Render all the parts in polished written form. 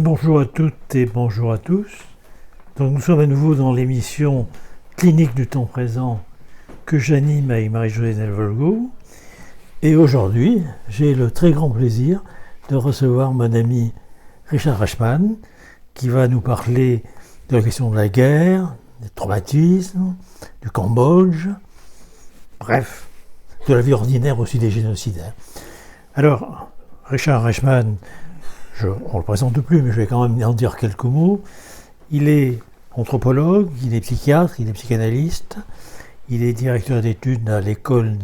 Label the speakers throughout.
Speaker 1: Bonjour à toutes et bonjour à tous. Donc nous sommes à nouveau dans l'émission Clinique du temps présent que j'anime avec Marie-Josée Delvaux. Et aujourd'hui, j'ai le très grand plaisir de recevoir mon ami Richard Reichmann qui va nous parler de la question de la guerre, des traumatismes, du Cambodge, bref, de la vie ordinaire aussi des génocidaires. Alors, Richard Reichmann, on ne le présente plus, mais je vais quand même en dire quelques mots. Il est anthropologue, il est psychiatre, il est psychanalyste, il est directeur d'études à l'école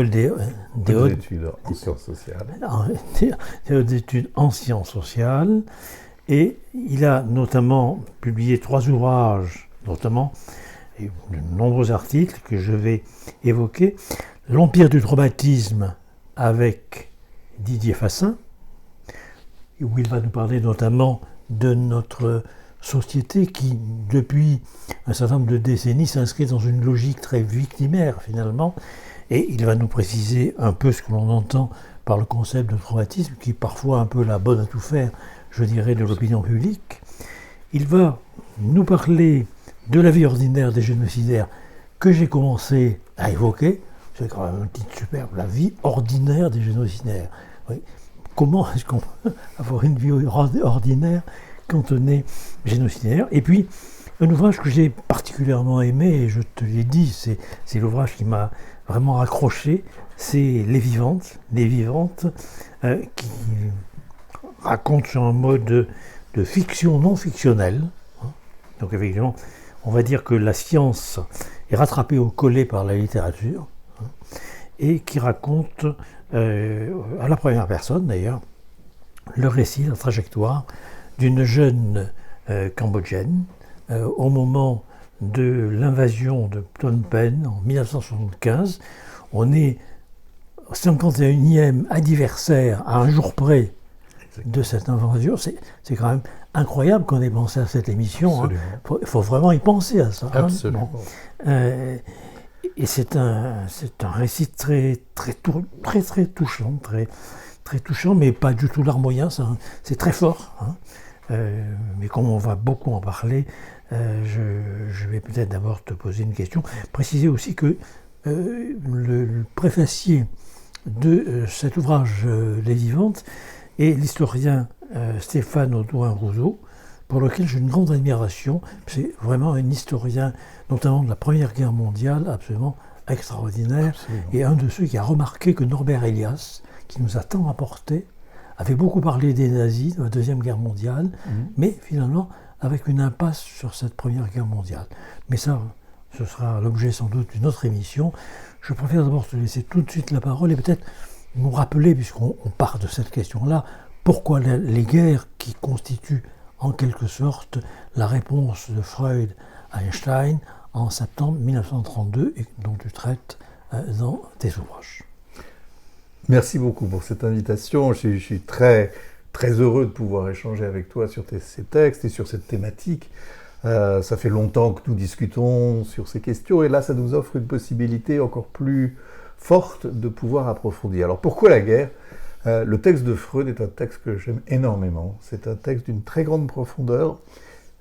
Speaker 1: des hautes
Speaker 2: études en sciences sociales.
Speaker 1: Des hautes études en sciences sociales. Et il a notamment publié 3 ouvrages, notamment, et de nombreux articles que je vais évoquer. L'Empire du traumatisme avec Didier Fassin, où il va nous parler notamment de notre société qui, depuis un certain nombre de décennies, s'inscrit dans une logique très victimaire finalement, et il va nous préciser un peu ce que l'on entend par le concept de traumatisme, qui est parfois un peu la bonne à tout faire, je dirais, de l'opinion publique. Il va nous parler de la vie ordinaire des génocidaires que j'ai commencé à évoquer. C'est quand même un titre superbe, la vie ordinaire des génocidaires. Oui. Comment est-ce qu'on peut avoir une vie ordinaire quand on est génocidaire? Et puis, un ouvrage que j'ai particulièrement aimé, et je te l'ai dit, c'est l'ouvrage qui m'a vraiment accroché, c'est Les Vivantes, qui raconte sur un mode de fiction non fictionnelle. Donc effectivement, on va dire que la science est rattrapée au collet par la littérature, et qui raconte, à la première personne d'ailleurs, le récit, la trajectoire d'une jeune cambodgienne au moment de l'invasion de Phnom Penh en 1975. On est au 51e anniversaire, à un jour près, de cette invasion. C'est quand même incroyable qu'on ait pensé à cette émission. Il faut vraiment y penser à ça.
Speaker 2: Absolument.
Speaker 1: Et c'est un récit très touchant, très touchant, mais pas du tout larmoyant. C'est très fort. Mais comme on va beaucoup en parler, je vais peut-être d'abord te poser une question. Préciser aussi que le préfacier de cet ouvrage, Les Vivantes, est l'historien Stéphane Audouin-Rousseau, pour lequel j'ai une grande admiration. C'est vraiment un historien, notamment de la Première Guerre mondiale, absolument extraordinaire. Absolument. Et un de ceux qui a remarqué que Norbert Elias, qui nous a tant apporté, avait beaucoup parlé des nazis de la Deuxième Guerre mondiale, mais finalement avec une impasse sur cette Première Guerre mondiale. Mais ça, ce sera l'objet sans doute d'une autre émission. Je préfère d'abord te laisser tout de suite la parole et peut-être nous rappeler, puisqu'on part de cette question-là, pourquoi les guerres qui constituent en quelque sorte la réponse de Freud à Einstein en septembre 1932 et dont tu traites dans tes ouvrages.
Speaker 2: Merci beaucoup pour cette invitation. Je suis très heureux de pouvoir échanger avec toi sur ces textes et sur cette thématique. Ça fait longtemps que nous discutons sur ces questions et là ça nous offre une possibilité encore plus forte de pouvoir approfondir. Alors pourquoi la guerre ? Le texte de Freud est un texte que j'aime énormément. C'est un texte d'une très grande profondeur,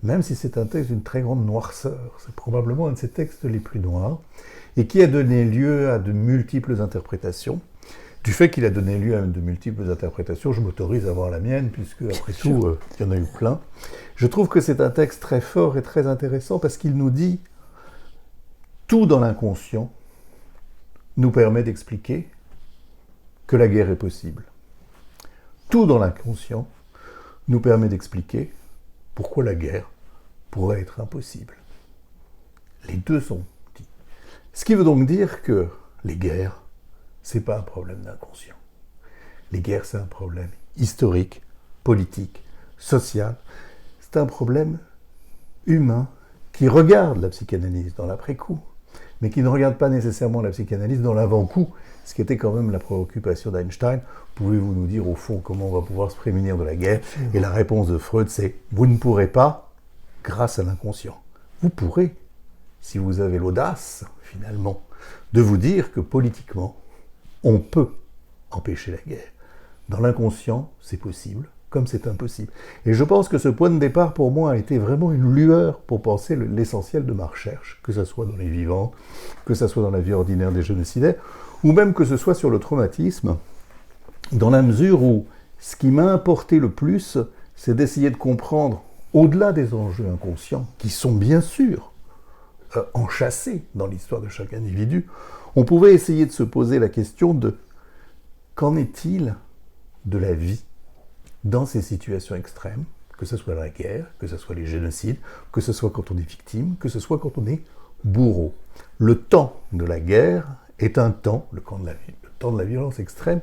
Speaker 2: même si c'est un texte d'une très grande noirceur. C'est probablement un de ses textes les plus noirs, et qui a donné lieu à de multiples interprétations. Du fait qu'il a donné lieu à de multiples interprétations, je m'autorise à avoir la mienne, puisque après tout, il y en a eu plein. Je trouve que c'est un texte très fort et très intéressant, parce qu'il nous dit tout dans l'inconscient nous permet d'expliquer que la guerre est possible. Tout dans l'inconscient nous permet d'expliquer pourquoi la guerre pourrait être impossible. Les deux sont dits. Ce qui veut donc dire que les guerres, c'est pas un problème d'inconscient. Les guerres, c'est un problème historique, politique, social. C'est un problème humain qui regarde la psychanalyse dans l'après-coup, mais qui ne regarde pas nécessairement la psychanalyse dans l'avant-coup, ce qui était quand même la préoccupation d'Einstein. Pouvez-vous nous dire au fond comment on va pouvoir se prémunir de la guerre ? Et la réponse de Freud, c'est « vous ne pourrez pas grâce à l'inconscient ». Vous pourrez, si vous avez l'audace, finalement, de vous dire que politiquement, on peut empêcher la guerre. Dans l'inconscient, c'est possible, comme c'est impossible. Et je pense que ce point de départ, pour moi, a été vraiment une lueur pour penser l'essentiel de ma recherche, que ce soit dans les vivants, que ce soit dans la vie ordinaire des génocidaires, ou même que ce soit sur le traumatisme, dans la mesure où ce qui m'a importé le plus, c'est d'essayer de comprendre, au-delà des enjeux inconscients, qui sont bien sûr enchâssés dans l'histoire de chaque individu, on pouvait essayer de se poser la question de qu'en est-il de la vie dans ces situations extrêmes, que ce soit la guerre, que ce soit les génocides, que ce soit quand on est victime, que ce soit quand on est bourreau. Le temps de la guerre est un temps, le temps de la violence extrême,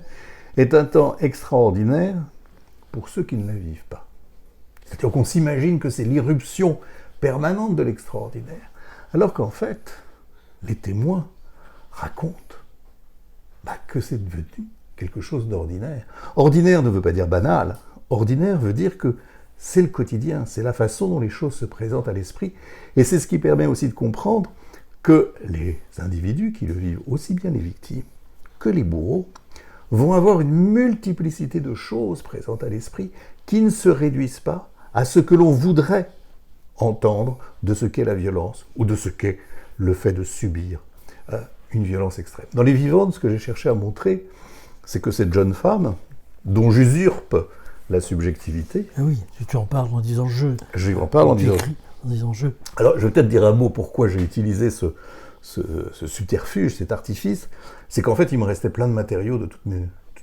Speaker 2: est un temps extraordinaire pour ceux qui ne la vivent pas. C'est-à-dire qu'on s'imagine que c'est l'irruption permanente de l'extraordinaire, alors qu'en fait, les témoins racontent que c'est devenu quelque chose d'ordinaire. Ordinaire ne veut pas dire banal, ordinaire veut dire que c'est le quotidien, c'est la façon dont les choses se présentent à l'esprit, et c'est ce qui permet aussi de comprendre que les individus qui le vivent, aussi bien les victimes que les bourreaux, vont avoir une multiplicité de choses présentes à l'esprit qui ne se réduisent pas à ce que l'on voudrait entendre de ce qu'est la violence ou de ce qu'est le fait de subir une violence extrême. Dans Les Vivantes, ce que j'ai cherché à montrer, c'est que cette jeune femme, dont j'usurpe la subjectivité...
Speaker 1: Ah oui, tu en parles en disant « je ».
Speaker 2: Je en parle en disant
Speaker 1: « je ».
Speaker 2: Alors, je vais peut-être dire un mot pourquoi j'ai utilisé ce subterfuge, cet artifice. C'est qu'en fait, il me restait plein de matériaux de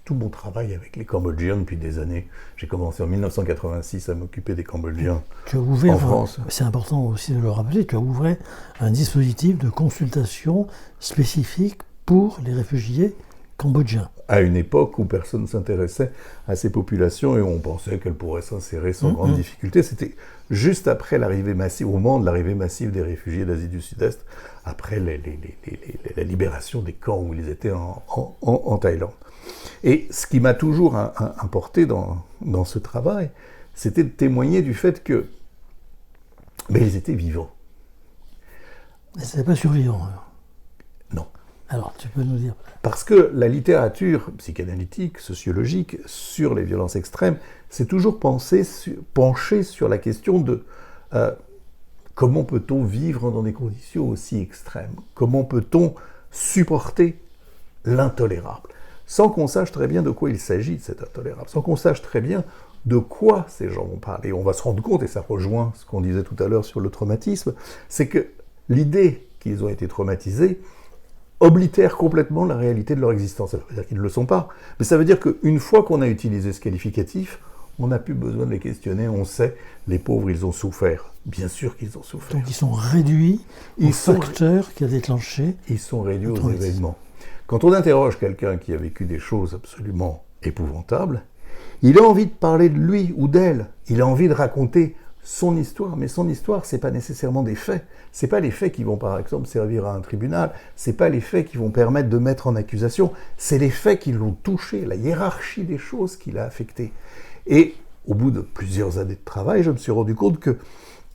Speaker 2: tout mon travail avec les Cambodgiens depuis des années. J'ai commencé en 1986 à m'occuper des Cambodgiens en France.
Speaker 1: C'est important aussi de le rappeler, tu as ouvert un dispositif de consultation spécifique pour les réfugiés cambodgiens.
Speaker 2: À une époque où personne ne s'intéressait à ces populations et où on pensait qu'elles pourraient s'insérer sans grande difficulté. C'était juste après l'arrivée massive, au moment de l'arrivée massive des réfugiés d'Asie du Sud-Est, après la libération des camps où ils étaient en Thaïlande. Et ce qui m'a toujours importé dans ce travail, c'était de témoigner du fait que ils étaient vivants.
Speaker 1: Mais ce n'est pas survivant, alors.
Speaker 2: Non.
Speaker 1: Alors, tu peux nous dire...
Speaker 2: Parce que la littérature psychanalytique, sociologique, sur les violences extrêmes, s'est toujours penchée sur la question de comment peut-on vivre dans des conditions aussi extrêmes ? Comment peut-on supporter l'intolérable ? Sans qu'on sache très bien de quoi il s'agit de cet intolérable, sans qu'on sache très bien de quoi ces gens vont parler. Et on va se rendre compte, et ça rejoint ce qu'on disait tout à l'heure sur le traumatisme, c'est que l'idée qu'ils ont été traumatisés oblitère complètement la réalité de leur existence. Ça veut dire qu'ils ne le sont pas, mais ça veut dire qu'une fois qu'on a utilisé ce qualificatif, on n'a plus besoin de les questionner, on sait, les pauvres, ils ont souffert. Bien sûr qu'ils ont souffert.
Speaker 1: Donc ils sont réduits au facteur qui a déclenché...
Speaker 2: Ils sont réduits aux événements. Quand on interroge quelqu'un qui a vécu des choses absolument épouvantables, il a envie de parler de lui ou d'elle, il a envie de raconter son histoire, mais son histoire, c'est pas nécessairement des faits. C'est pas les faits qui vont, par exemple, servir à un tribunal, c'est pas les faits qui vont permettre de mettre en accusation, c'est les faits qui l'ont touché, la hiérarchie des choses qui l'a affecté. Et au bout de plusieurs années de travail, je me suis rendu compte que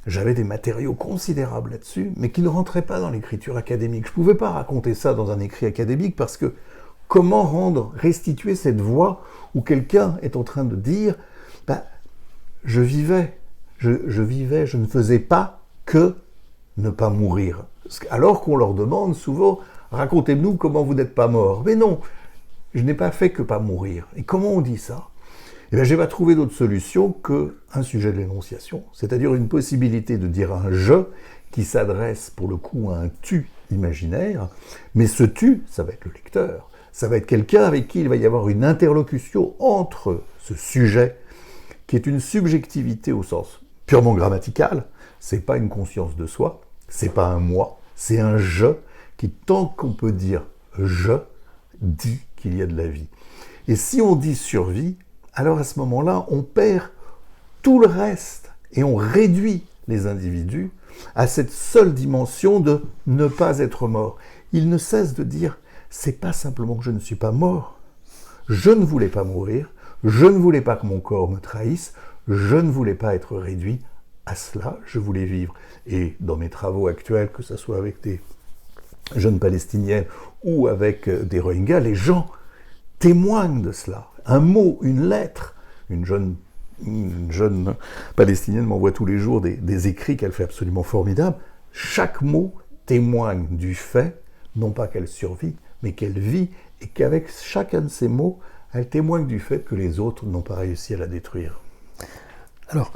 Speaker 2: j'avais des matériaux considérables là-dessus, mais qui ne rentraient pas dans l'écriture académique. Je ne pouvais pas raconter ça dans un écrit académique parce que comment restituer cette voix où quelqu'un est en train de dire je vivais, je ne faisais pas que ne pas mourir. Alors qu'on leur demande souvent, racontez-nous comment vous n'êtes pas mort. Mais non, je n'ai pas fait que pas mourir. Et comment on dit ça ? Eh bien, je n'ai pas trouvé d'autre solution qu'un sujet de l'énonciation, c'est-à-dire une possibilité de dire un « je » qui s'adresse pour le coup à un « tu » imaginaire, mais ce « tu », ça va être le lecteur, ça va être quelqu'un avec qui il va y avoir une interlocution entre ce sujet, qui est une subjectivité au sens purement grammatical, c'est pas une conscience de soi, c'est pas un moi, c'est un « je » qui, tant qu'on peut dire « je », dit qu'il y a de la vie. Et si on dit « survie », alors à ce moment-là, on perd tout le reste et on réduit les individus à cette seule dimension de ne pas être mort. Il ne cesse de dire, c'est pas simplement que je ne suis pas mort, je ne voulais pas mourir, je ne voulais pas que mon corps me trahisse, je ne voulais pas être réduit à cela, je voulais vivre. Et dans mes travaux actuels, que ce soit avec des jeunes Palestiniennes ou avec des Rohingyas, les gens témoignent de cela. Un mot, une lettre, une jeune une jeune palestinienne m'envoie tous les jours des écrits qu'elle fait absolument formidables. Chaque mot témoigne du fait, non pas qu'elle survit, mais qu'elle vit, et qu'avec chacun de ces mots, elle témoigne du fait que les autres n'ont pas réussi à la détruire.
Speaker 1: Alors,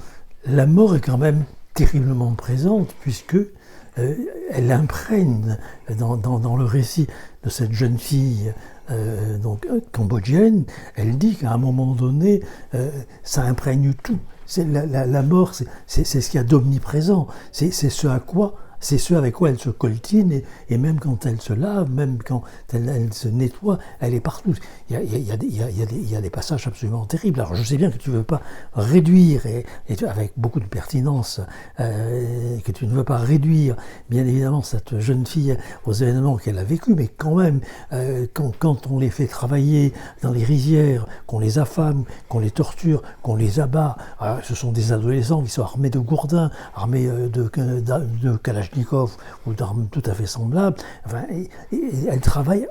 Speaker 1: la mort est quand même terriblement présente, puisque elle imprègne dans le récit de cette jeune fille cambodgienne. Elle dit qu'à un moment donné, ça imprègne tout. La mort, c'est ce qu'il y a d'omniprésent. C'est ce avec quoi elle se coltine, et même quand elle se lave, même quand elle se nettoie, elle est partout. Il y a des passages absolument terribles. Alors je sais bien que tu ne veux pas réduire, et avec beaucoup de pertinence, que tu ne veux pas réduire, bien évidemment, cette jeune fille aux événements qu'elle a vécus, mais quand même, quand on les fait travailler dans les rizières, qu'on les affame, qu'on les torture, qu'on les abat, ce sont des adolescents qui sont armés de gourdins, armés de kalachnikov, ou d'armes tout à fait semblables. Enfin, et elle travaille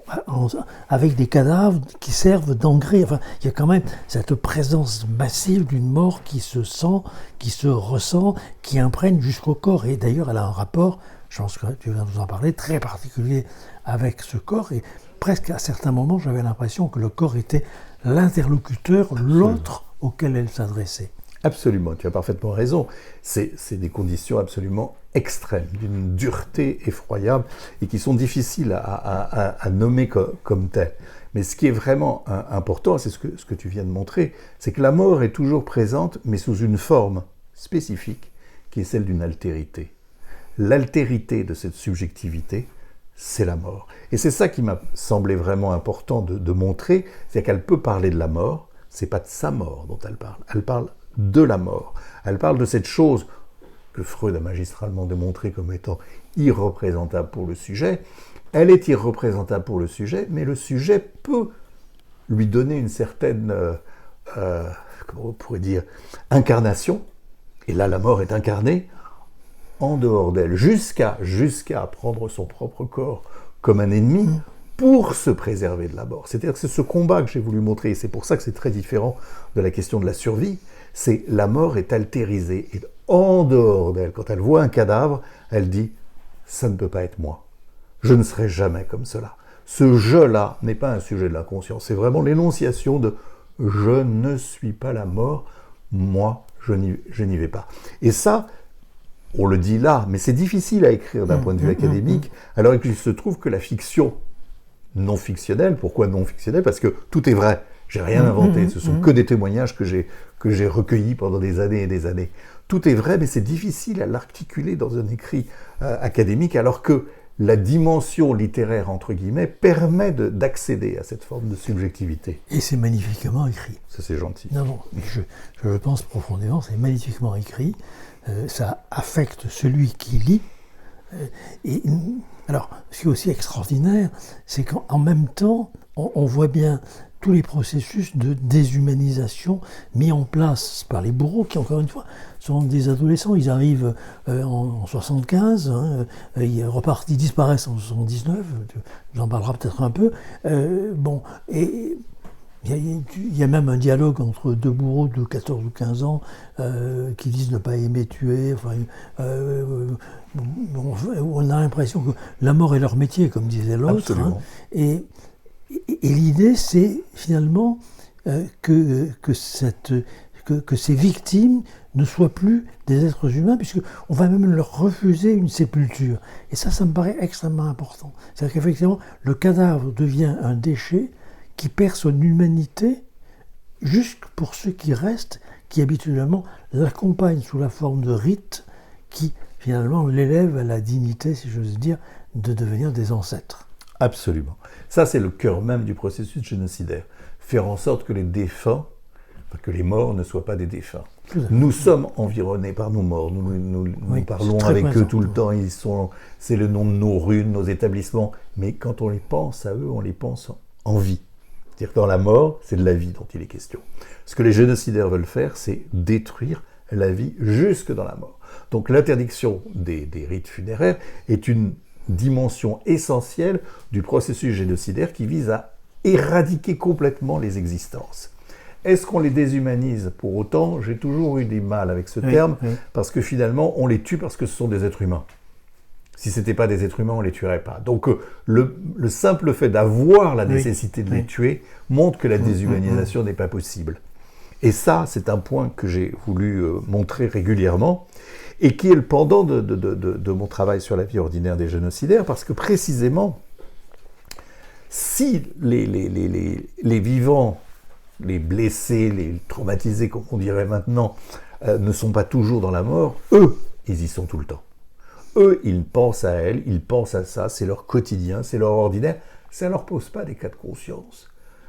Speaker 1: avec des cadavres qui servent d'engrais. Enfin, il y a quand même cette présence massive d'une mort qui se sent, qui se ressent, qui imprègne jusqu'au corps. Et d'ailleurs, elle a un rapport, je pense que tu viens de nous en parler, très particulier avec ce corps. Et presque à certains moments, j'avais l'impression que le corps était l'interlocuteur, l'autre auquel elle s'adressait.
Speaker 2: Absolument, tu as parfaitement raison. C'est des conditions absolument extrêmes, d'une dureté effroyable et qui sont difficiles à nommer comme telles. Mais ce qui est vraiment important, c'est ce que tu viens de montrer, c'est que la mort est toujours présente, mais sous une forme spécifique, qui est celle d'une altérité. L'altérité de cette subjectivité, c'est la mort. Et c'est ça qui m'a semblé vraiment important de montrer, c'est qu'elle peut parler de la mort, c'est pas de sa mort dont elle parle de la mort. Elle parle de cette chose que Freud a magistralement démontré comme étant irreprésentable pour le sujet. Elle est irreprésentable pour le sujet, mais le sujet peut lui donner une certaine, comment on pourrait dire, incarnation. Et là, la mort est incarnée en dehors d'elle, jusqu'à prendre son propre corps comme un ennemi pour se préserver de la mort. C'est-à-dire que c'est ce combat que j'ai voulu montrer, et c'est pour ça que c'est très différent de la question de la survie. C'est la mort est altérisée, et en dehors d'elle, quand elle voit un cadavre, elle dit « ça ne peut pas être moi, je ne serai jamais comme cela ». Ce « je-là » n'est pas un sujet de la conscience, c'est vraiment l'énonciation de « je ne suis pas la mort, moi, je n'y vais pas ». Et ça, on le dit là, mais c'est difficile à écrire d'un point de vue académique, alors qu'il se trouve que la fiction non fictionnelle, pourquoi non fictionnelle ? Parce que tout est vrai. J'ai rien inventé, ce sont que des témoignages que j'ai recueillis pendant des années et des années. Tout est vrai, mais c'est difficile à l'articuler dans un écrit académique, alors que la dimension littéraire, entre guillemets, permet d'accéder à cette forme de subjectivité.
Speaker 1: Et c'est magnifiquement écrit.
Speaker 2: Ça, c'est gentil.
Speaker 1: Non, mais je le pense profondément, c'est magnifiquement écrit. Ça affecte celui qui lit. Alors, ce qui est aussi extraordinaire, c'est qu'en même temps, on voit bien tous les processus de déshumanisation mis en place par les bourreaux, qui, encore une fois, sont des adolescents. Ils arrivent en 75, ils disparaissent en 79, j'en parlerai peut-être un peu. Et il y a même un dialogue entre deux bourreaux de 14 ou 15 ans qui disent ne pas aimer tuer. On a l'impression que la mort est leur métier, comme disait l'autre. Et l'idée, c'est finalement que ces victimes ne soient plus des êtres humains, puisqu'on va même leur refuser une sépulture. Et ça me paraît extrêmement important. C'est-à-dire qu'effectivement, le cadavre devient un déchet qui perd son humanité, juste pour ceux qui restent, qui habituellement l'accompagnent sous la forme de rites, qui finalement l'élèvent à la dignité, si j'ose dire, de devenir des ancêtres.
Speaker 2: Absolument. Ça, c'est le cœur même du processus génocidaire. Faire en sorte que les défunts, que les morts ne soient pas des défunts. Nous sommes environnés par nos morts. Nous parlons avec eux tout le temps. C'est le nom de nos rues, de nos établissements. Mais quand on les pense à eux, on les pense en vie. C'est-à-dire que dans la mort, c'est de la vie dont il est question. Ce que les génocidaires veulent faire, c'est détruire la vie jusque dans la mort. Donc l'interdiction des rites funéraires est une dimension essentielle du processus génocidaire qui vise à éradiquer complètement les existences. Est-ce qu'on les déshumanise pour autant? J'ai toujours eu du mal avec ce terme, parce que finalement, on les tue parce que ce sont des êtres humains. Si ce n'étaient pas des êtres humains, on ne les tuerait pas. Donc le simple fait d'avoir la nécessité de les tuer montre que la déshumanisation n'est pas possible. Et ça, c'est un point que j'ai voulu montrer régulièrement, et qui est le pendant de mon travail sur la vie ordinaire des génocidaires, parce que précisément, si les vivants, les blessés, les traumatisés, comme on dirait maintenant, ne sont pas toujours dans la mort, eux, ils y sont tout le temps. Eux, ils pensent à elle, ils pensent à ça, c'est leur quotidien, c'est leur ordinaire, ça ne leur pose pas des cas de conscience.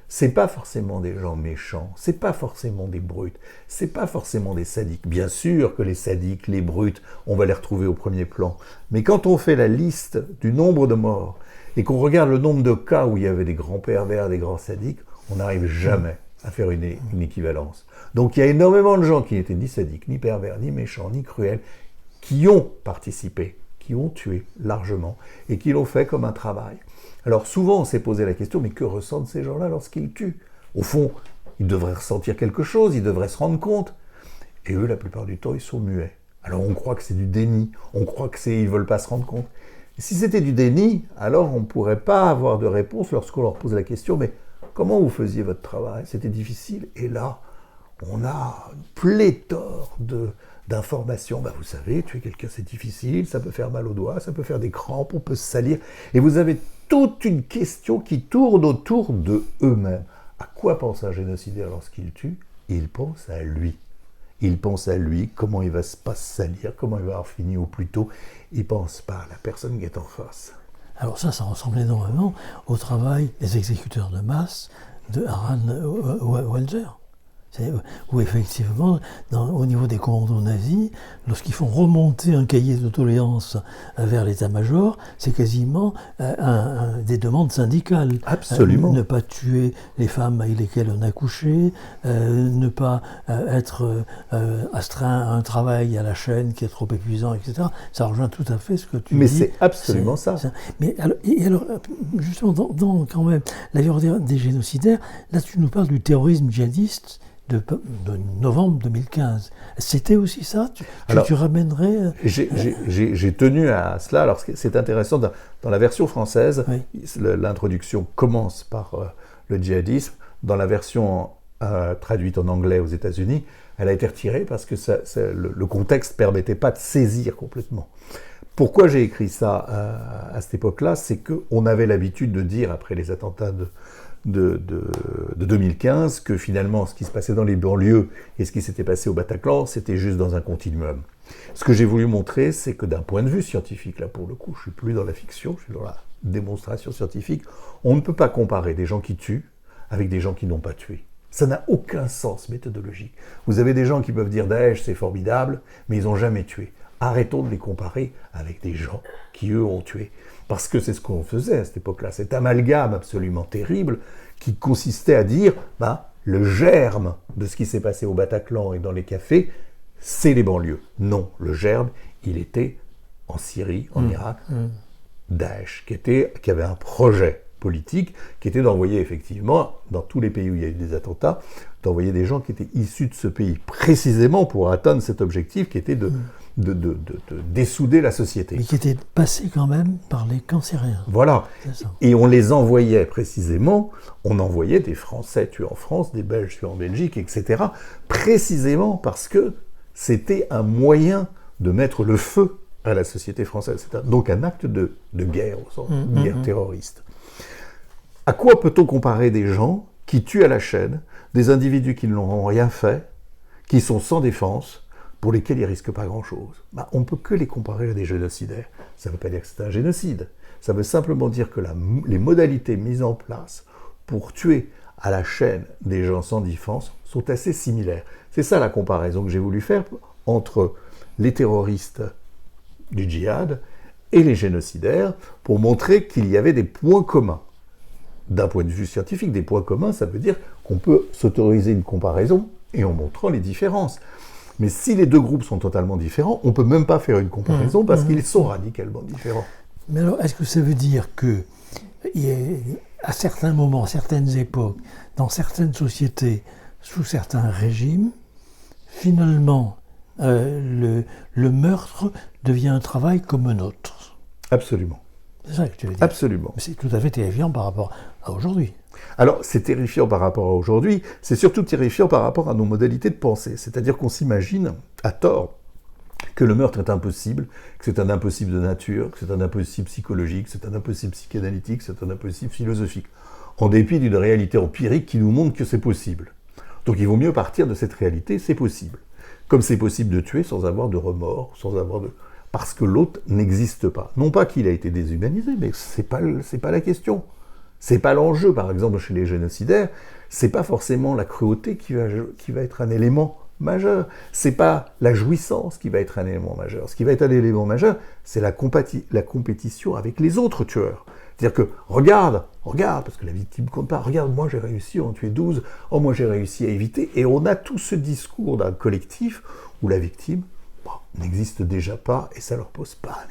Speaker 2: C'est pas forcément des gens méchants, c'est pas forcément des brutes, c'est pas forcément des sadiques. Bien sûr que les sadiques, les brutes, on va les retrouver au premier plan. Mais quand on fait la liste du nombre de morts et qu'on regarde le nombre de cas où il y avait des grands pervers, des grands sadiques, on n'arrive jamais à faire une équivalence. Donc il y a énormément de gens qui n'étaient ni sadiques, ni pervers, ni méchants, ni cruels, qui ont participé, qui ont tué largement et qui l'ont fait comme un travail. Alors souvent on s'est posé la question, mais que ressentent ces gens-là lorsqu'ils tuent? Au fond, ils devraient ressentir quelque chose, ils devraient se rendre compte. Et eux, la plupart du temps, ils sont muets. Alors on croit que c'est du déni, on croit qu'ils ne veulent pas se rendre compte. Et si c'était du déni, alors on ne pourrait pas avoir de réponse lorsqu'on leur pose la question, mais comment vous faisiez votre travail? C'était difficile. Et là, on a une pléthore d'informations. Vous savez, tuer quelqu'un, c'est difficile, ça peut faire mal aux doigts, ça peut faire des crampes, on peut se salir. Et vous avez toute une question qui tourne autour de eux-mêmes. À quoi pense un génocidaire lorsqu'il tue? Il pense à lui. Il pense à lui, comment il va pas se salir, comment il va avoir fini au plus tôt. Il ne pense pas à la personne qui est en face.
Speaker 1: Alors ça ressemble énormément au travail des exécuteurs de masse de Harald Welzer. Où effectivement, au niveau des commandos nazis, lorsqu'ils font remonter un cahier de doléances vers l'état-major, c'est quasiment des demandes syndicales.
Speaker 2: Absolument.
Speaker 1: Ne pas tuer les femmes avec lesquelles on a couché, ne pas être astreint à un travail à la chaîne qui est trop épuisant, etc. Ça rejoint tout à fait ce que tu dis.
Speaker 2: Mais c'est absolument ça.
Speaker 1: Mais alors, justement, dans quand même la vie ordinaire des génocidaires, là tu nous parles du terrorisme djihadiste de novembre 2015. C'était aussi ça? Tu ramènerais...
Speaker 2: J'ai tenu à cela. Alors, c'est intéressant, dans la version française, l'introduction commence par le djihadisme. Dans la version traduite en anglais aux États-Unis, elle a été retirée parce que le contexte ne permettait pas de saisir complètement. Pourquoi j'ai écrit ça à cette époque-là? C'est qu'on avait l'habitude de dire, après les attentats de 2015, que finalement ce qui se passait dans les banlieues et ce qui s'était passé au Bataclan, c'était juste dans un continuum. Ce que j'ai voulu montrer, c'est que d'un point de vue scientifique, là pour le coup, je ne suis plus dans la fiction, je suis dans la démonstration scientifique, on ne peut pas comparer des gens qui tuent avec des gens qui n'ont pas tué. Ça n'a aucun sens méthodologique. Vous avez des gens qui peuvent dire Daesh, c'est formidable, mais ils n'ont jamais tué. Arrêtons de les comparer avec des gens qui, eux, ont tué. Parce que c'est ce qu'on faisait à cette époque-là, cet amalgame absolument terrible qui consistait à dire, le germe de ce qui s'est passé au Bataclan et dans les cafés, c'est les banlieues. Non, le germe, il était en Syrie, en Irak, Daesh, qui avait un projet politique, qui était d'envoyer effectivement, dans tous les pays où il y a eu des attentats, d'envoyer des gens qui étaient issus de ce pays, précisément pour atteindre cet objectif qui était de dessouder la société.
Speaker 1: Mais qui était passé quand même par les cancériens.
Speaker 2: Voilà. Et on les envoyait précisément, on envoyait des Français tués en France, des Belges tués en Belgique, etc. Précisément parce que c'était un moyen de mettre le feu à la société française. C'est donc un acte de guerre, au sens de guerre terroriste. À quoi peut-on comparer des gens qui tuent à la chaîne, des individus qui n'ont rien fait, qui sont sans défense, pour lesquels ils ne risquent pas grand-chose? On ne peut que les comparer à des génocidaires. Ça ne veut pas dire que c'est un génocide. Ça veut simplement dire que les modalités mises en place pour tuer à la chaîne des gens sans défense sont assez similaires. C'est ça la comparaison que j'ai voulu faire entre les terroristes du djihad et les génocidaires, pour montrer qu'il y avait des points communs. D'un point de vue scientifique, des points communs, ça veut dire qu'on peut s'autoriser une comparaison et en montrant les différences. Mais si les deux groupes sont totalement différents, on ne peut même pas faire une comparaison parce qu'ils sont radicalement différents.
Speaker 1: Mais alors, est-ce que ça veut dire que, à certains moments, à certaines époques, dans certaines sociétés, sous certains régimes, finalement, le meurtre devient un travail comme un autre.
Speaker 2: Absolument.
Speaker 1: C'est ça que tu veux dire.
Speaker 2: Absolument.
Speaker 1: C'est tout à fait terrifiant par rapport à aujourd'hui.
Speaker 2: Alors, c'est terrifiant par rapport à aujourd'hui, c'est surtout terrifiant par rapport à nos modalités de pensée. C'est-à-dire qu'on s'imagine, à tort, que le meurtre est impossible, que c'est un impossible de nature, que c'est un impossible psychologique, que c'est un impossible psychanalytique, que c'est un impossible philosophique, en dépit d'une réalité empirique qui nous montre que c'est possible. Donc il vaut mieux partir de cette réalité, c'est possible. Comme c'est possible de tuer sans avoir de remords, parce que l'autre n'existe pas. Non pas qu'il a été déshumanisé, mais c'est pas la question. C'est pas l'enjeu, par exemple, chez les génocidaires, c'est pas forcément la cruauté qui va être un élément majeur. C'est pas la jouissance qui va être un élément majeur. Ce qui va être un élément majeur, c'est la compétition avec les autres tueurs. C'est-à-dire que, regarde, parce que la victime compte pas, regarde, moi j'ai réussi à en tuer 12, oh moi j'ai réussi à éviter, et on a tout ce discours d'un collectif où la victime n'existe déjà pas, et ça leur pose pas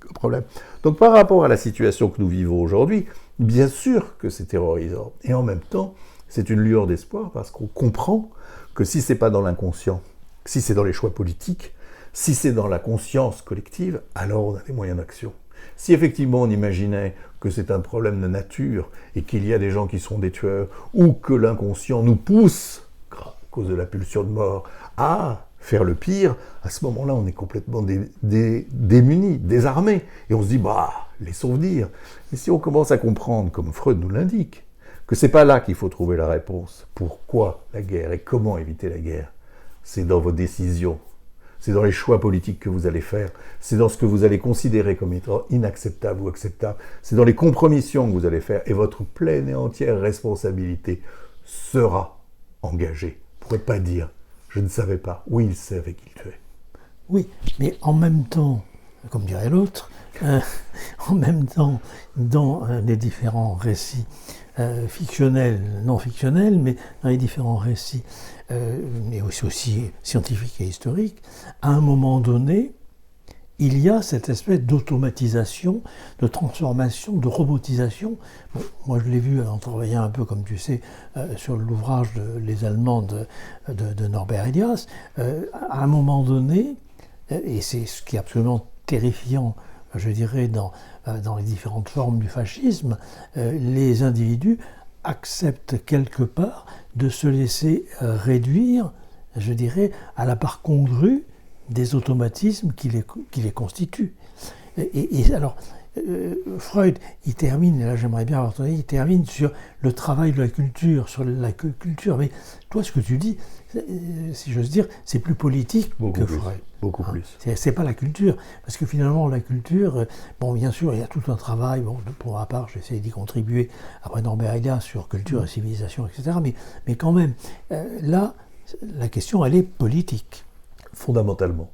Speaker 2: un problème. Donc par rapport à la situation que nous vivons aujourd'hui, bien sûr que c'est terrorisant, et en même temps, c'est une lueur d'espoir, parce qu'on comprend que si c'est pas dans l'inconscient, si c'est dans les choix politiques, si c'est dans la conscience collective, alors on a des moyens d'action. Si effectivement on imaginait que c'est un problème de nature et qu'il y a des gens qui sont des tueurs, ou que l'inconscient nous pousse, à cause de la pulsion de mort, à faire le pire, à ce moment-là on est complètement démunis, désarmés, et on se dit, laissons venir. Mais si on commence à comprendre, comme Freud nous l'indique, que c'est pas là qu'il faut trouver la réponse, pourquoi la guerre et comment éviter la guerre, c'est dans vos décisions. C'est dans les choix politiques que vous allez faire, c'est dans ce que vous allez considérer comme étant inacceptable ou acceptable, c'est dans les compromissions que vous allez faire, et votre pleine et entière responsabilité sera engagée. Vous ne pourrez pas dire « je ne savais pas », oui, il savait qu'il tuait.
Speaker 1: Oui, mais en même temps, comme dirait l'autre, en même temps, dans les différents récits fictionnels, non fictionnels, mais dans les différents récits, mais aussi scientifiques et historiques, à un moment donné, il y a cette espèce d'automatisation, de transformation, de robotisation. Bon, moi, je l'ai vu en travaillant un peu, comme tu sais, sur l'ouvrage Les Allemands de Norbert Elias. À un moment donné, et c'est ce qui est absolument terrifiant, je dirais, dans les différentes formes du fascisme, les individus acceptent quelque part de se laisser réduire, je dirais, à la part congrue des automatismes qui les constituent. Et alors, Freud, il termine, et là j'aimerais bien avoir ton avis, il termine sur le travail de la culture, sur la culture. Mais toi, ce que tu dis, si j'ose dire, c'est plus politique que Freud.
Speaker 2: Beaucoup plus.
Speaker 1: C'est pas la culture, parce que finalement la culture, bon bien sûr il y a tout un travail, bon, pour ma part j'essaie d'y contribuer après Norbert Elias sur culture et civilisation, etc. Mais quand même, là, la question elle est politique.
Speaker 2: Fondamentalement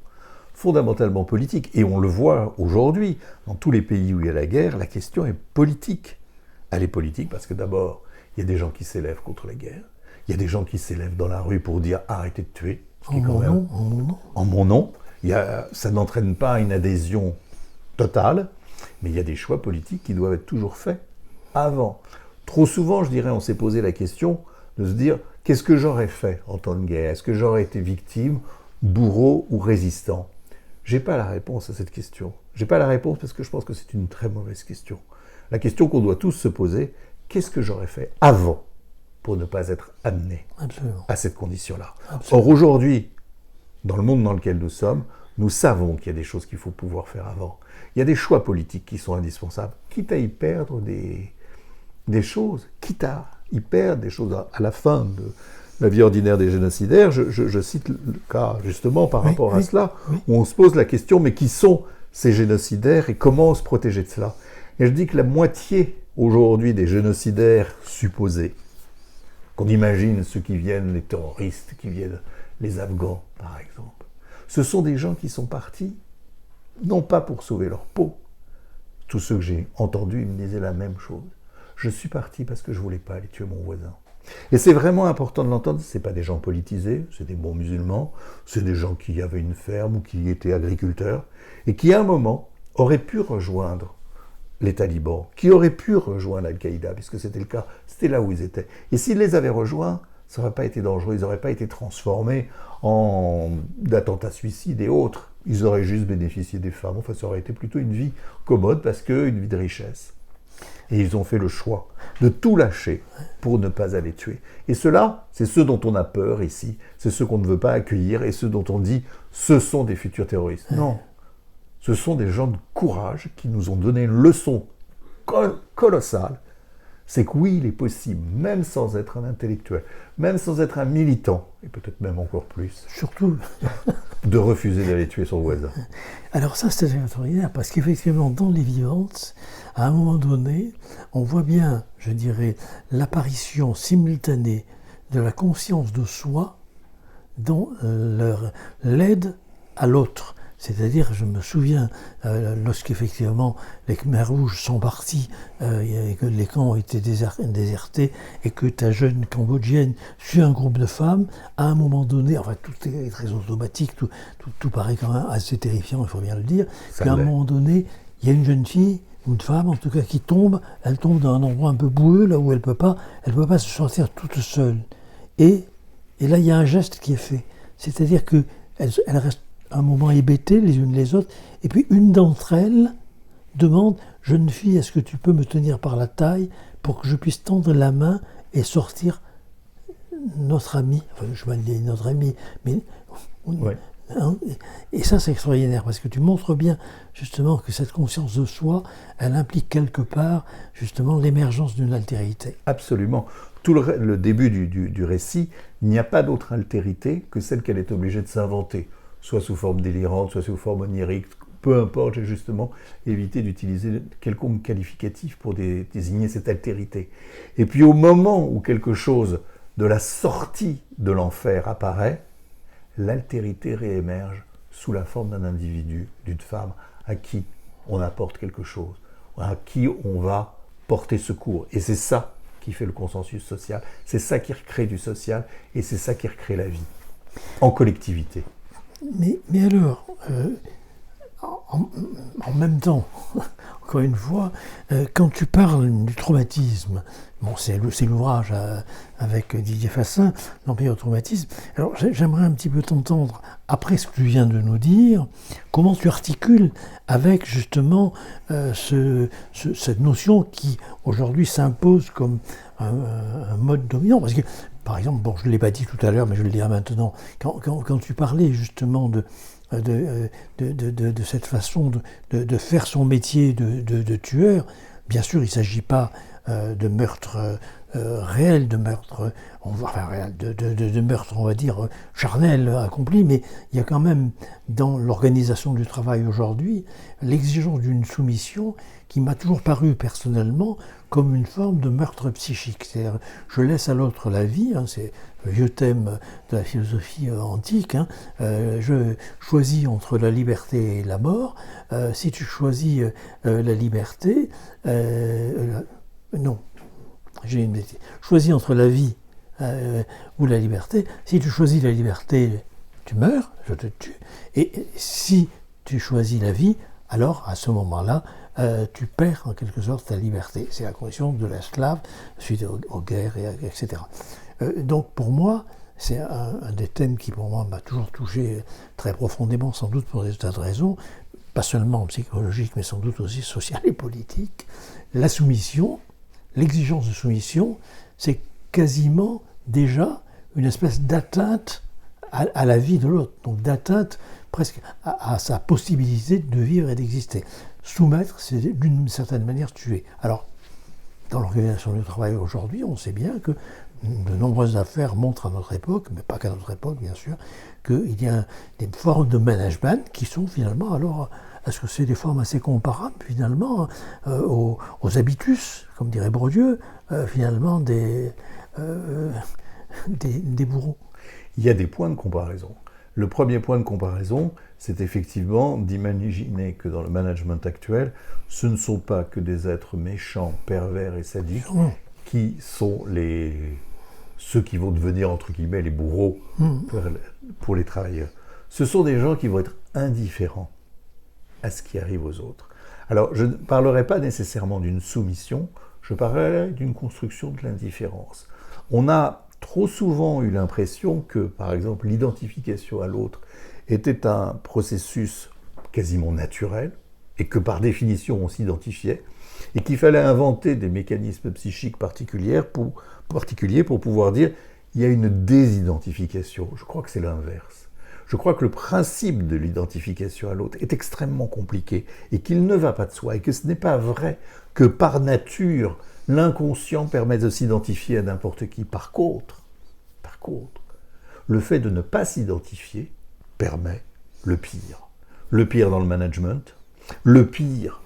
Speaker 2: politique, et on le voit aujourd'hui, dans tous les pays où il y a la guerre, la question est politique. Elle est politique parce que d'abord, il y a des gens qui s'élèvent contre la guerre, il y a des gens qui s'élèvent dans la rue pour dire arrêtez de tuer,
Speaker 1: En mon nom.
Speaker 2: Ça n'entraîne pas une adhésion totale, mais il y a des choix politiques qui doivent être toujours faits avant. Trop souvent, je dirais, on s'est posé la question de se dire qu'est-ce que j'aurais fait en temps de guerre ? Est-ce que j'aurais été victime, bourreau ou résistant ? J'ai pas la réponse à cette question. J'ai pas la réponse parce que je pense que c'est une très mauvaise question. La question qu'on doit tous se poser, qu'est-ce que j'aurais fait avant pour ne pas être amené à cette condition-là ? Or aujourd'hui, dans le monde dans lequel nous sommes, nous savons qu'il y a des choses qu'il faut pouvoir faire avant. Il y a des choix politiques qui sont indispensables, quitte à y perdre des choses, quitte à y perdre des choses à la fin de la vie ordinaire des génocidaires. Je cite le cas justement par rapport à cela, où on se pose la question, mais qui sont ces génocidaires et comment se protéger de cela ? Et je dis que la moitié aujourd'hui des génocidaires supposés, qu'on imagine ceux qui viennent, les terroristes, qui viennent les Afghans par exemple, ce sont des gens qui sont partis, non pas pour sauver leur peau. Tous ceux que j'ai entendus, ils me disaient la même chose. Je suis parti parce que je ne voulais pas aller tuer mon voisin. Et c'est vraiment important de l'entendre, ce n'est pas des gens politisés, c'est des bons musulmans, c'est des gens qui avaient une ferme ou qui étaient agriculteurs, et qui à un moment auraient pu rejoindre les talibans, qui auraient pu rejoindre Al-Qaïda, puisque c'était le cas, c'était là où ils étaient. Et s'ils les avaient rejoints, ça n'aurait pas été dangereux, ils n'auraient pas été transformés en attentats suicides et autres. Ils auraient juste bénéficié des femmes. Enfin, ça aurait été plutôt une vie commode parce qu'une vie de richesse. Et ils ont fait le choix de tout lâcher pour ne pas aller tuer. Et ceux-là, c'est ceux dont on a peur ici, c'est ceux qu'on ne veut pas accueillir et ceux dont on dit ce sont des futurs terroristes. Non, ce sont des gens de courage qui nous ont donné une leçon colossale. C'est que oui, il est possible, même sans être un intellectuel, même sans être un militant, et peut-être même encore plus,
Speaker 1: Surtout.
Speaker 2: de refuser d'aller tuer son voisin.
Speaker 1: Alors ça, c'est extraordinaire, parce qu'effectivement, dans les vivances, à un moment donné, on voit bien, je dirais, l'apparition simultanée de la conscience de soi dans l'aide à l'autre. C'est-à-dire, je me souviens, lorsqu'effectivement les Khmers rouges sont partis, et que les camps ont été désertés, et que ta jeune Cambodgienne suit un groupe de femmes, à un moment donné, enfin tout est très automatique, tout paraît quand même assez terrifiant, il faut bien le dire, qu'à un moment donné, il y a une jeune fille, ou une femme en tout cas, qui tombe, elle tombe dans un endroit un peu boueux, là où elle peut pas se sortir toute seule. Et là, il y a un geste qui est fait. C'est-à-dire qu'elle reste un moment hébétées les unes les autres, et puis une d'entre elles demande « Jeune fille, est-ce que tu peux me tenir par la taille pour que je puisse tendre la main et sortir notre ami ?» Enfin, je vais dire notre ami, mais...
Speaker 2: Ouais.
Speaker 1: Hein, et ça, c'est extraordinaire, parce que tu montres bien, justement, que cette conscience de soi, elle implique quelque part, justement, l'émergence d'une altérité.
Speaker 2: Absolument. Tout le début du récit, il n'y a pas d'autre altérité que celle qu'elle est obligée de s'inventer, soit sous forme délirante, soit sous forme onirique, peu importe, j'ai justement évité d'utiliser quelconque qualificatif pour désigner cette altérité. Et puis au moment où quelque chose de la sortie de l'enfer apparaît, l'altérité réémerge sous la forme d'un individu, d'une femme, à qui on apporte quelque chose, à qui on va porter secours. Et c'est ça qui fait le consensus social, c'est ça qui recrée du social, et c'est ça qui recrée la vie, en collectivité.
Speaker 1: Mais alors, en même temps, encore une fois, quand tu parles du traumatisme, bon, c'est l'ouvrage avec Didier Fassin, l'Empire du traumatisme, alors j'aimerais un petit peu t'entendre, après ce que tu viens de nous dire, comment tu articules avec justement cette notion qui aujourd'hui s'impose comme un mode dominant, parce que par exemple, bon, je ne l'ai pas dit tout à l'heure, mais je le dirai maintenant, quand tu parlais justement de cette façon de faire son métier de tueur, bien sûr, il ne s'agit pas de meurtre réel, de meurtre, de meurtre, on va dire, charnel accompli, mais il y a quand même, dans l'organisation du travail aujourd'hui, l'exigence d'une soumission qui m'a toujours paru personnellement comme une forme de meurtre psychique. C'est-à-dire, je laisse à l'autre la vie, hein, c'est le vieux thème de la philosophie antique, hein, je choisis entre la liberté et la mort. Si tu choisis la liberté, non, j'ai une bêtise. Choisis entre la vie ou la liberté. Si tu choisis la liberté, tu meurs, je te tue. Et si tu choisis la vie, alors à ce moment-là, tu perds en quelque sorte ta liberté. C'est la condition de l'esclave suite aux guerres, etc. Donc pour moi, c'est un des thèmes qui pour moi m'a toujours touché très profondément, sans doute pour des tas de raisons, pas seulement psychologiques, mais sans doute aussi sociales et politiques. La soumission, l'exigence de soumission, c'est quasiment déjà une espèce d'atteinte à la vie de l'autre, donc d'atteinte presque à sa possibilité de vivre et d'exister. Soumettre, c'est d'une certaine manière tuer. Alors, dans l'organisation du travail aujourd'hui, on sait bien que de nombreuses affaires montrent à notre époque, mais pas qu'à notre époque bien sûr, qu'il y a des formes de management qui sont finalement, alors, est-ce que c'est des formes assez comparables finalement aux habitus, comme dirait Bourdieu, finalement des bourreaux?
Speaker 2: Il y a des points de comparaison. Le premier point de comparaison, c'est effectivement d'imaginer que dans le management actuel, ce ne sont pas que des êtres méchants, pervers et sadiques qui sont ceux qui vont devenir, entre guillemets, les bourreaux pour les travailleurs. Ce sont des gens qui vont être indifférents à ce qui arrive aux autres. Alors, je ne parlerai pas nécessairement d'une soumission, je parlerai d'une construction de l'indifférence. On a trop souvent eu l'impression que, par exemple, l'identification à l'autre était un processus quasiment naturel, et que par définition on s'identifiait, et qu'il fallait inventer des mécanismes psychiques particuliers pour pouvoir dire il y a une désidentification. Je crois que c'est l'inverse. Je crois que le principe de l'identification à l'autre est extrêmement compliqué et qu'il ne va pas de soi et que ce n'est pas vrai que par nature, l'inconscient permet de s'identifier à n'importe qui. Par contre, le fait de ne pas s'identifier permet le pire. Le pire dans le management, le pire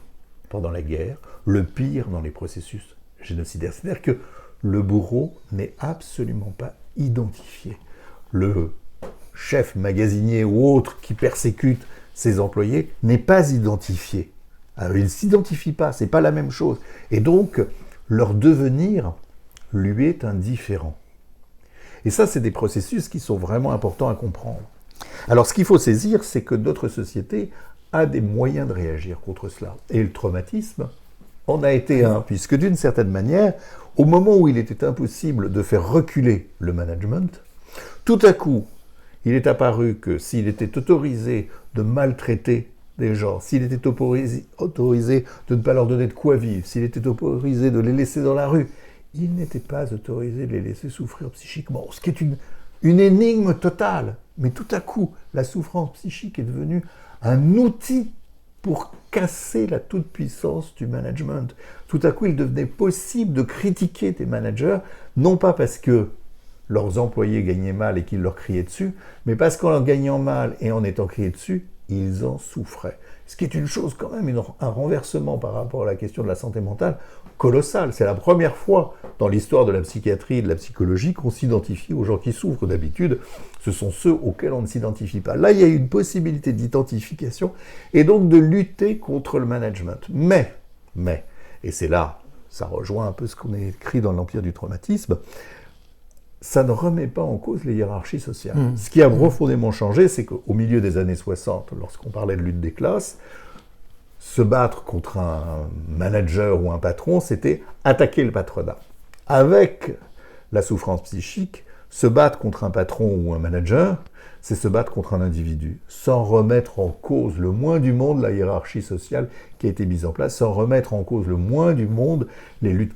Speaker 2: pendant la guerre, le pire dans les processus génocidaires. C'est-à-dire que le bourreau n'est absolument pas identifié. Le chef magasinier ou autre qui persécute ses employés n'est pas identifié. Alors, il ne s'identifie pas, c'est pas la même chose. Et donc, leur devenir lui est indifférent. Et ça, c'est des processus qui sont vraiment importants à comprendre. Alors, ce qu'il faut saisir, c'est que notre société a des moyens de réagir contre cela. Et le traumatisme en a été un, puisque d'une certaine manière, au moment où il était impossible de faire reculer le management, tout à coup, il est apparu que s'il était autorisé de maltraiter des gens, s'il était autorisé de ne pas leur donner de quoi vivre, s'il était autorisé de les laisser dans la rue, il n'était pas autorisé de les laisser souffrir psychiquement, ce qui est une énigme totale. Mais tout à coup, la souffrance psychique est devenue un outil pour casser la toute-puissance du management. Tout à coup, il devenait possible de critiquer des managers, non pas parce que leurs employés gagnaient mal et qu'ils leur criaient dessus, mais parce qu'en leur gagnant mal et en étant criés dessus, ils en souffraient. Ce qui est une chose quand même, un renversement par rapport à la question de la santé mentale colossal. C'est la première fois dans l'histoire de la psychiatrie et de la psychologie qu'on s'identifie aux gens qui souffrent. D'habitude, ce sont ceux auxquels on ne s'identifie pas. Là, il y a une possibilité d'identification et donc de lutter contre le management. Mais, et c'est là, ça rejoint un peu ce qu'on a écrit dans l'Empire du traumatisme, ça ne remet pas en cause les hiérarchies sociales. Ce qui a profondément changé, c'est qu'au milieu des années 60, lorsqu'on parlait de lutte des classes, se battre contre un manager ou un patron, c'était attaquer le patronat. Avec la souffrance psychique, se battre contre un patron ou un manager, c'est se battre contre un individu, sans remettre en cause le moins du monde la hiérarchie sociale qui a été mise en place, sans remettre en cause le moins du monde les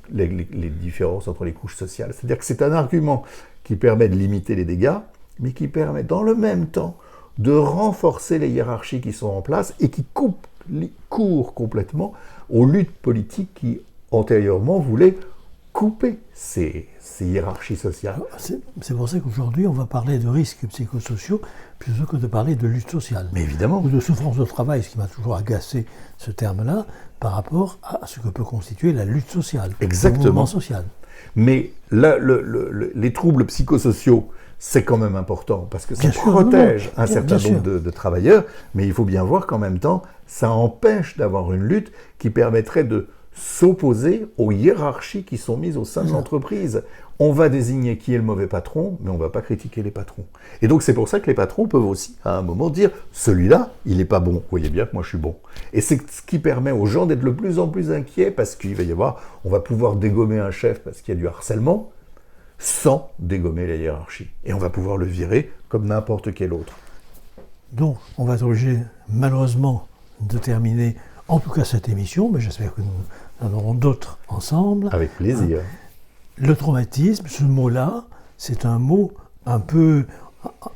Speaker 2: différences entre les couches sociales. C'est-à-dire que c'est un argument qui permet de limiter les dégâts, mais qui permet dans le même temps de renforcer les hiérarchies qui sont en place et qui court complètement aux luttes politiques qui, antérieurement, voulaient couper ces hiérarchies sociales.
Speaker 1: C'est pour ça qu'aujourd'hui, on va parler de risques psychosociaux plutôt que de parler de lutte sociale.
Speaker 2: Mais évidemment.
Speaker 1: Ou de souffrance au travail, ce qui m'a toujours agacé, ce terme-là, par rapport à ce que peut constituer la lutte sociale.
Speaker 2: Exactement.
Speaker 1: Le mouvement social.
Speaker 2: Mais là, les troubles psychosociaux, c'est quand même important, parce que ça protège un certain nombre de travailleurs, mais il faut bien voir qu'en même temps, ça empêche d'avoir une lutte qui permettrait de s'opposer aux hiérarchies qui sont mises au sein de l'entreprise. On va désigner qui est le mauvais patron, mais on ne va pas critiquer les patrons. Et donc c'est pour ça que les patrons peuvent aussi, à un moment, dire « celui-là, il n'est pas bon, vous voyez bien que moi je suis bon ». Et c'est ce qui permet aux gens d'être de plus en plus inquiets, parce qu'il va y avoir, on va pouvoir dégommer un chef parce qu'il y a du harcèlement, sans dégommer la hiérarchie. Et on va pouvoir le virer comme n'importe quel autre.
Speaker 1: Donc, on va être obligé, malheureusement, de terminer, en tout cas cette émission, mais j'espère que nous en aurons d'autres ensemble.
Speaker 2: Avec plaisir.
Speaker 1: Le traumatisme, ce mot-là, c'est un mot un peu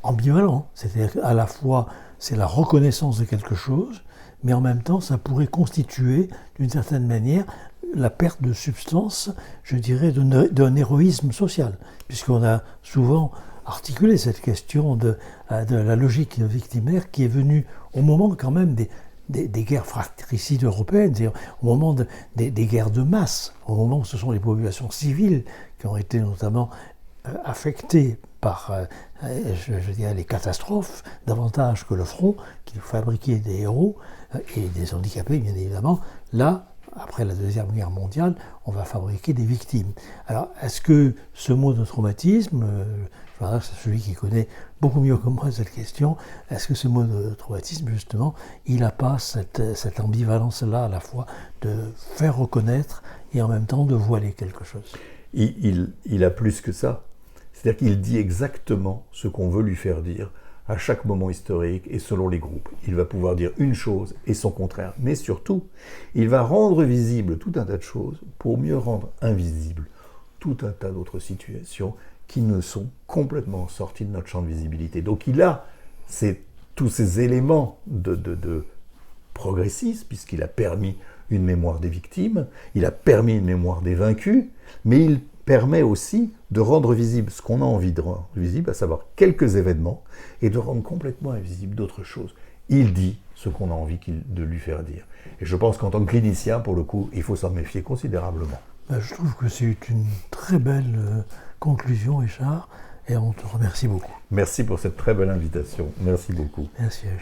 Speaker 1: ambivalent. C'est-à-dire qu'à la fois, c'est la reconnaissance de quelque chose, mais en même temps, ça pourrait constituer, d'une certaine manière, la perte de substance, je dirais, d'un héroïsme social, puisqu'on a souvent articulé cette question de la logique victimaire qui est venue au moment quand même des guerres fratricides européennes, c'est-à-dire au moment des guerres de masse, au moment où ce sont les populations civiles qui ont été notamment affectées par je dirais, les catastrophes, davantage que le front, qui fabriquait des héros et des handicapés, bien évidemment. Là, après la Deuxième Guerre mondiale, on va fabriquer des victimes. Alors, est-ce que ce mot de traumatisme, je vois que c'est celui qui connaît beaucoup mieux que moi cette question, est-ce que ce mot de traumatisme, justement, il n'a pas cette ambivalence-là, à la fois de faire reconnaître et en même temps de voiler quelque chose?
Speaker 2: Il a plus que ça. C'est-à-dire qu'il dit exactement ce qu'on veut lui faire dire à chaque moment historique et selon les groupes. Il va pouvoir dire une chose et son contraire. Mais surtout, il va rendre visible tout un tas de choses pour mieux rendre invisible tout un tas d'autres situations qui ne sont complètement sorties de notre champ de visibilité. Donc il a tous ces éléments de progressisme, puisqu'il a permis une mémoire des victimes, il a permis une mémoire des vaincus, mais il permet aussi de rendre visible ce qu'on a envie de rendre visible, à savoir quelques événements, et de rendre complètement invisible d'autres choses. Il dit ce qu'on a envie de lui faire dire. Et je pense qu'en tant que clinicien, pour le coup, il faut s'en méfier considérablement.
Speaker 1: Je trouve que c'est une très belle conclusion, Richard, et on te remercie beaucoup.
Speaker 2: Merci pour cette très belle invitation. Merci beaucoup.
Speaker 1: Merci, Richard.